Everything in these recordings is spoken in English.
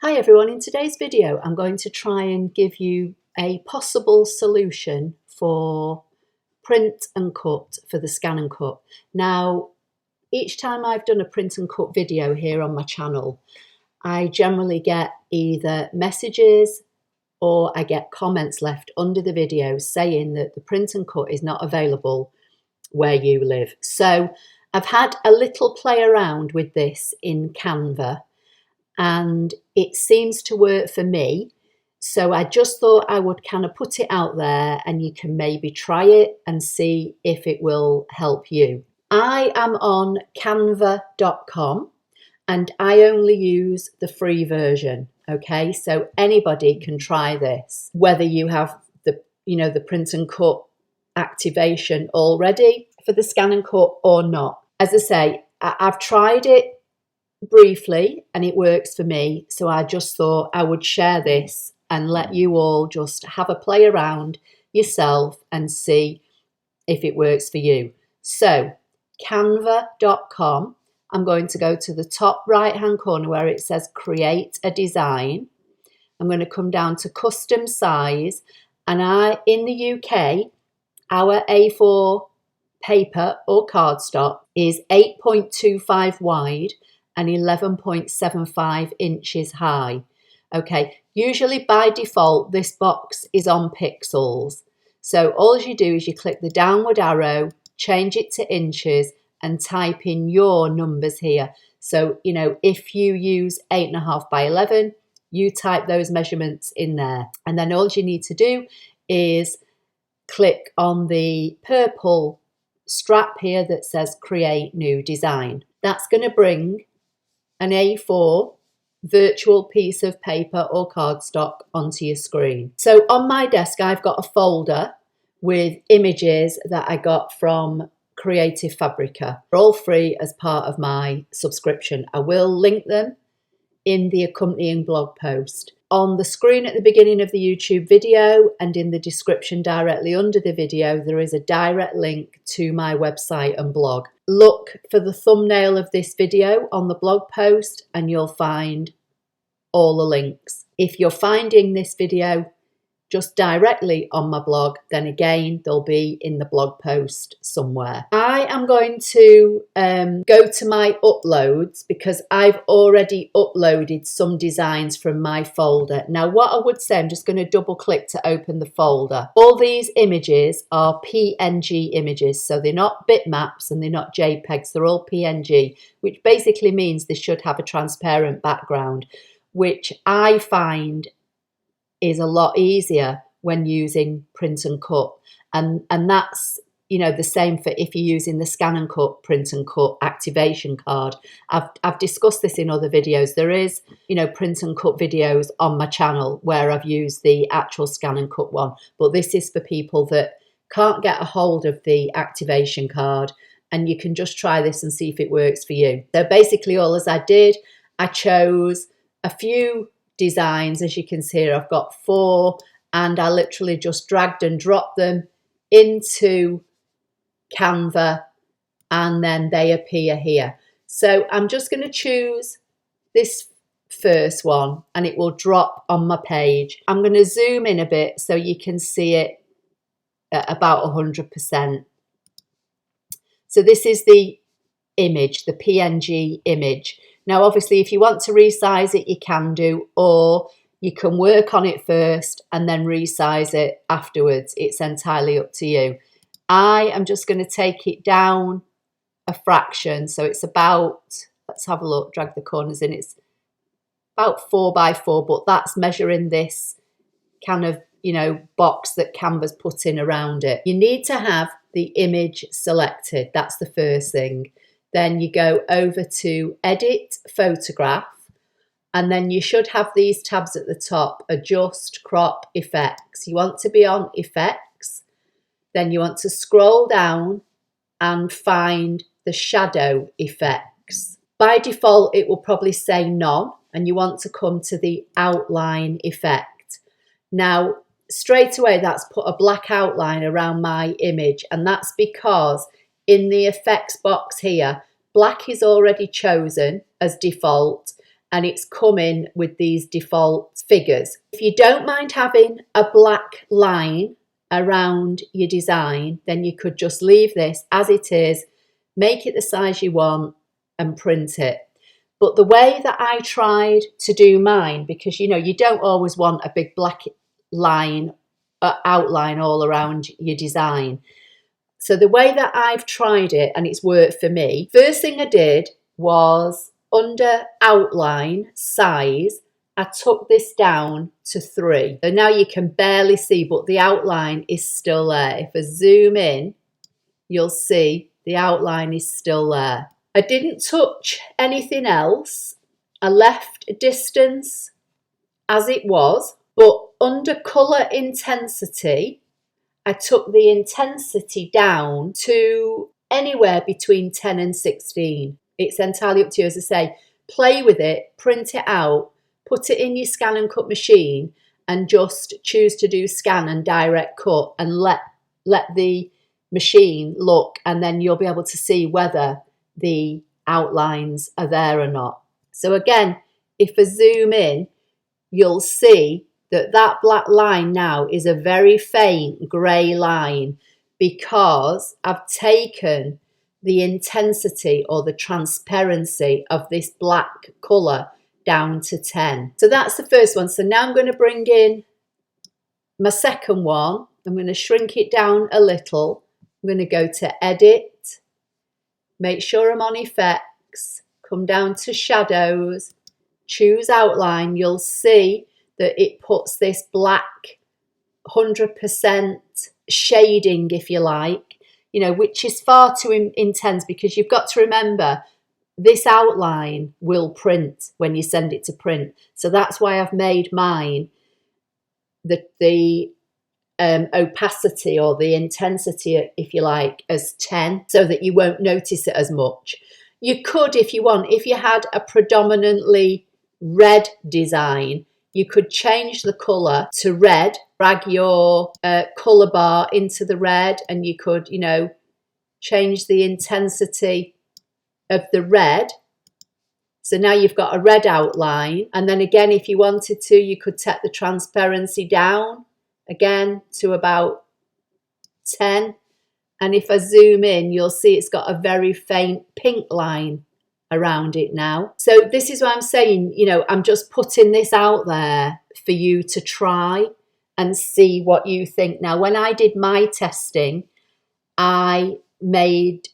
Hi everyone, in today's video I'm going to try and give you a possible solution for print and cut for the ScanNCut. Now, each time I've done a print and cut video here on my channel, I generally get either messages or I get comments left under the video saying that the print and cut is not available where you live. So I've had a little play around with this in Canva, and it seems to work for me. So I just thought I would kind of put it out there and you can maybe try it and see if it will help you. I am on canva.com and I only use the free version. Okay, so anybody can try this, whether you have the print and cut activation already for the ScanNCut or not. As I say, I've tried it briefly and it works for me, so I just thought I would share this and let you all just have a play around yourself and see if it works for you. So canva.com, I'm going to go to the top right hand corner where it says create a design. I'm going to come down to custom size, and in the UK our A4 paper or cardstock is 8.25 wide and 11.75 inches high. Okay, usually by default this box is on pixels. So all you do is you click the downward arrow, change it to inches and type in your numbers here. So, if you use 8.5 by 11, you type those measurements in there. And then all you need to do is click on the purple strap here that says create new design. That's going to bring an A4 virtual piece of paper or cardstock onto your screen. So on my desk I've got a folder with images that I got from Creative Fabrica. They're all free as part of my subscription. I will link them in the accompanying blog post. On the screen at the beginning of the YouTube video and in the description directly under the video, there is a direct link to my website and blog. Look for the thumbnail of this video on the blog post and you'll find all the links. If you're finding this video just directly on my blog, then again, they'll be in the blog post somewhere. I am going to go to my uploads because I've already uploaded some designs from my folder. Now, what I would say, I'm just going to double click to open the folder. All these images are PNG images, so they're not bitmaps and they're not JPEGs, they're all PNG, which basically means they should have a transparent background, which I find is a lot easier when using print and cut, and that's the same for if you're using the ScanNCut print and cut activation card. I've discussed this in other videos. There is print and cut videos on my channel where I've used the actual ScanNCut one, but this is for people that can't get a hold of the activation card, and you can just try this and see if it works for you. So basically all as I did, I chose a few designs. As you can see here, I've got 4, and I literally just dragged and dropped them into Canva and then they appear here. So I'm just going to choose this first one and it will drop on my page. I'm going to zoom in a bit so you can see it at about 100%. So this is the image, the PNG image. Now, obviously, if you want to resize it, you can do, or you can work on it first and then resize it afterwards. It's entirely up to you. I am just going to take it down a fraction. So it's about, let's have a look, drag the corners in. It's about 4 by 4, but that's measuring this kind of, box that Canva's put in around it. You need to have the image selected. That's the first thing. Then you go over to Edit Photograph, and then you should have these tabs at the top, Adjust, Crop, Effects. You want to be on Effects, then you want to scroll down and find the Shadow Effects. By default, it will probably say None, and you want to come to the Outline Effect. Now, straight away, that's put a black outline around my image, and that's because in the effects box here, black is already chosen as default, and it's coming with these default figures. If you don't mind having a black line around your design, then you could just leave this as it is, make it the size you want and print it. But the way that I tried to do mine, because you know you don't always want a big black line outline all around your design. So the way that I've tried it, and it's worked for me, first thing I did was under outline size, I took this down to 3. So now you can barely see, but the outline is still there. If I zoom in, you'll see the outline is still there. I didn't touch anything else. I left distance as it was, but under colour intensity, I took the intensity down to anywhere between 10 and 16. It's entirely up to you, as I say. Play with it, print it out, put it in your ScanNCut machine and just choose to do scan and direct cut and let the machine look, and then you'll be able to see whether the outlines are there or not. So again, if I zoom in, you'll see that that black line now is a very faint grey line because I've taken the intensity or the transparency of this black colour down to 10. So that's the first one. So now I'm going to bring in my second one. I'm going to shrink it down a little. I'm going to go to Edit, make sure I'm on Effects, come down to Shadows, choose Outline. You'll see that it puts this black 100% shading, if you like, you know, which is far too intense, because you've got to remember this outline will print when you send it to print. So that's why I've made mine the opacity or the intensity, if you like, as 10, so that you won't notice it as much. You could, if you want, if you had a predominantly red design, you could change the colour to red, drag your colour bar into the red, and you could, you know, change the intensity of the red. So now you've got a red outline. And then again, if you wanted to, you could take the transparency down again to about 10. And if I zoom in, you'll see it's got a very faint pink line around it now. So this is what I'm saying, you know, I'm just putting this out there for you to try and see what you think. Now, when I did my testing, I made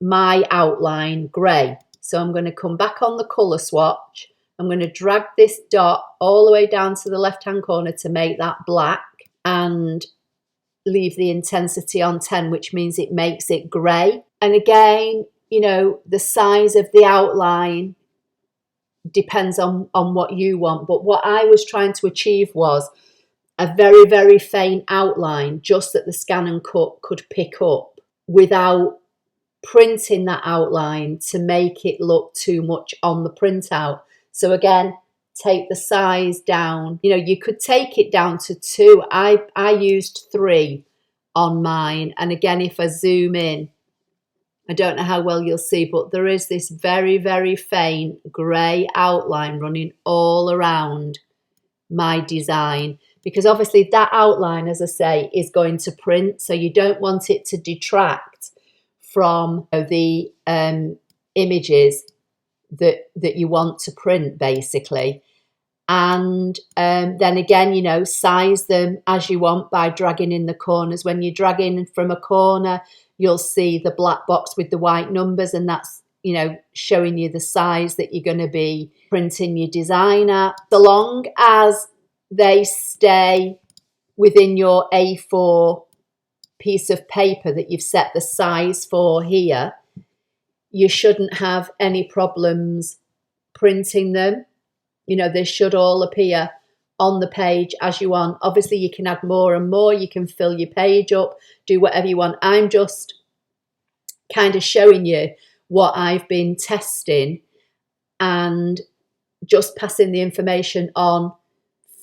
my outline grey. So I'm going to come back on the colour swatch. I'm going to drag this dot all the way down to the left-hand corner to make that black and leave the intensity on 10, which means it makes it grey. And again, you know, the size of the outline depends on what you want. But what I was trying to achieve was a very, very faint outline, just that the ScanNCut could pick up without printing that outline to make it look too much on the printout. So again, take the size down. You know, you could take it down to 2. I used 3 on mine. And again, if I zoom in, I don't know how well you'll see, but there is this very, very faint grey outline running all around my design, because obviously that outline, as I say, is going to print. So you don't want it to detract from the images that you want to print, basically. And then again, you know, size them as you want by dragging in the corners. When you drag in from a corner, you'll see the black box with the white numbers, and that's, you know, showing you the size that you're going to be printing your design at. So long as they stay within your A4 piece of paper that you've set the size for here, you shouldn't have any problems printing them. You know, they should all appear on the page as you want. Obviously, you can add more and more. You can fill your page up, do whatever you want. I'm just kind of showing you what I've been testing and just passing the information on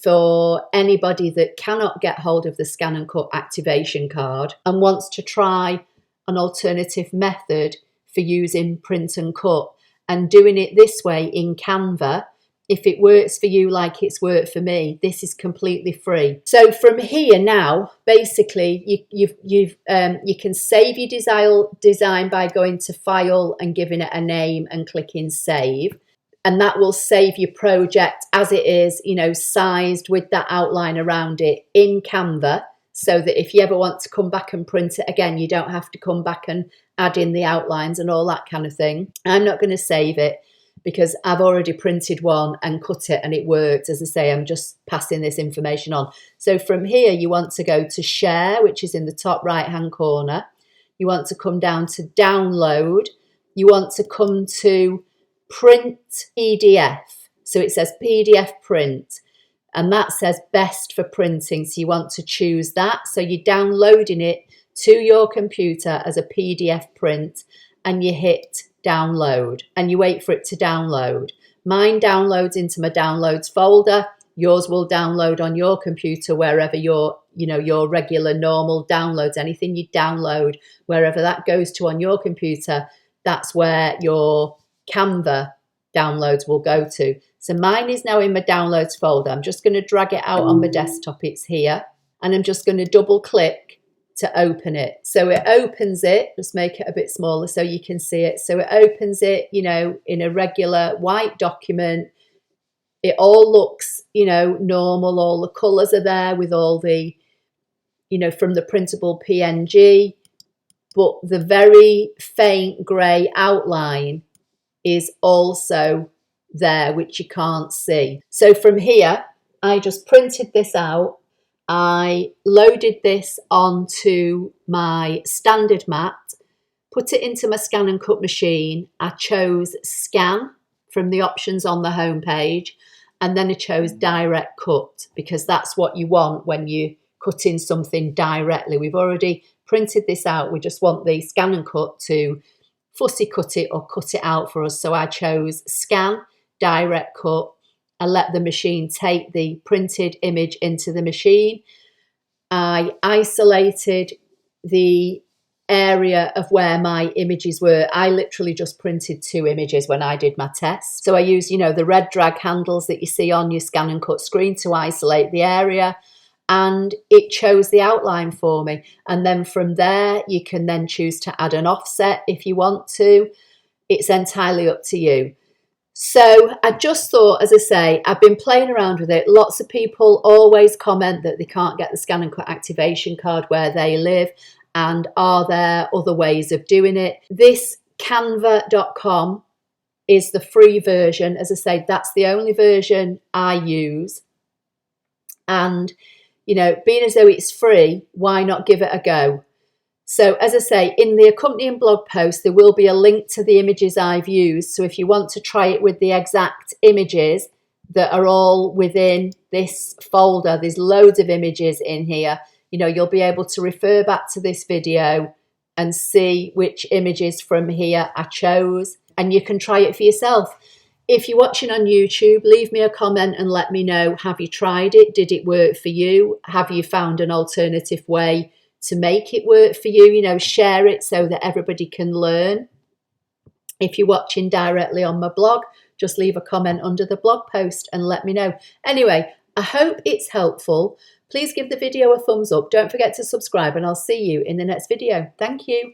for anybody that cannot get hold of the ScanNCut activation card and wants to try an alternative method for using print and cut and doing it this way in Canva. if it works for you like it's worked for me, this is completely free. So from here now, basically, you can save your design by going to File and giving it a name and clicking Save. And that will save your project as it is, you know, sized with that outline around it in Canva, so that if you ever want to come back and print it again, you don't have to come back and add in the outlines and all that kind of thing. I'm not going to save it, because I've already printed one and cut it and it worked. As I say, I'm just passing this information on. So from here, you want to go to Share, which is in the top right-hand corner. You want to come down to Download. You want to come to Print PDF. So it says PDF Print, and that says Best for Printing. So you want to choose that. So you're downloading it to your computer as a PDF print, and you hit Download and you wait for it to download. Mine downloads into my downloads folder. Yours will download on your computer wherever your regular normal downloads, anything you download, wherever that goes to on your computer, that's where your Canva downloads will go to. So mine is now in my downloads folder. I'm just going to drag it out on my desktop. It's here, and I'm just going to double click to open it. So it opens it, just make it a bit smaller so you can see it. So it opens it, you know, in a regular white document. It all looks, you know, normal. All the colours are there with all the, you know, from the printable PNG, but the very faint grey outline is also there, which you can't see. So from here, I just printed this out. I loaded this onto my standard mat, put it into my ScanNCut machine. I chose Scan from the options on the home page, and then I chose Direct Cut, because that's what you want when you're cutting something directly. We've already printed this out. We just want the ScanNCut to fussy cut it or cut it out for us. So I chose Scan, Direct Cut. I let the machine take the printed image into the machine. I isolated the area of where my images were. I literally just printed 2 images when I did my test. So I used, you know, the red drag handles that you see on your ScanNCut screen to isolate the area, and it chose the outline for me. And then from there, you can then choose to add an offset if you want to. It's entirely up to you. So I just thought, as I say, I've been playing around with it. Lots of people always comment that they can't get the ScanNCut activation card where they live, and are there other ways of doing it? This Canva.com is the free version. As I say, that's the only version I use. And, you know, being as though it's free, why not give it a go? So as I say, in the accompanying blog post, there will be a link to the images I've used. So if you want to try it with the exact images that are all within this folder, there's loads of images in here. You know, you'll be able to refer back to this video and see which images from here I chose, and you can try it for yourself. If you're watching on YouTube, leave me a comment and let me know, have you tried it? Did it work for you? Have you found an alternative way to make it work for you? You know, share it so that everybody can learn. If you're watching directly on my blog, just leave a comment under the blog post and let me know. Anyway, I hope it's helpful. Please give the video a thumbs up. Don't forget to subscribe, and I'll see you in the next video. Thank you.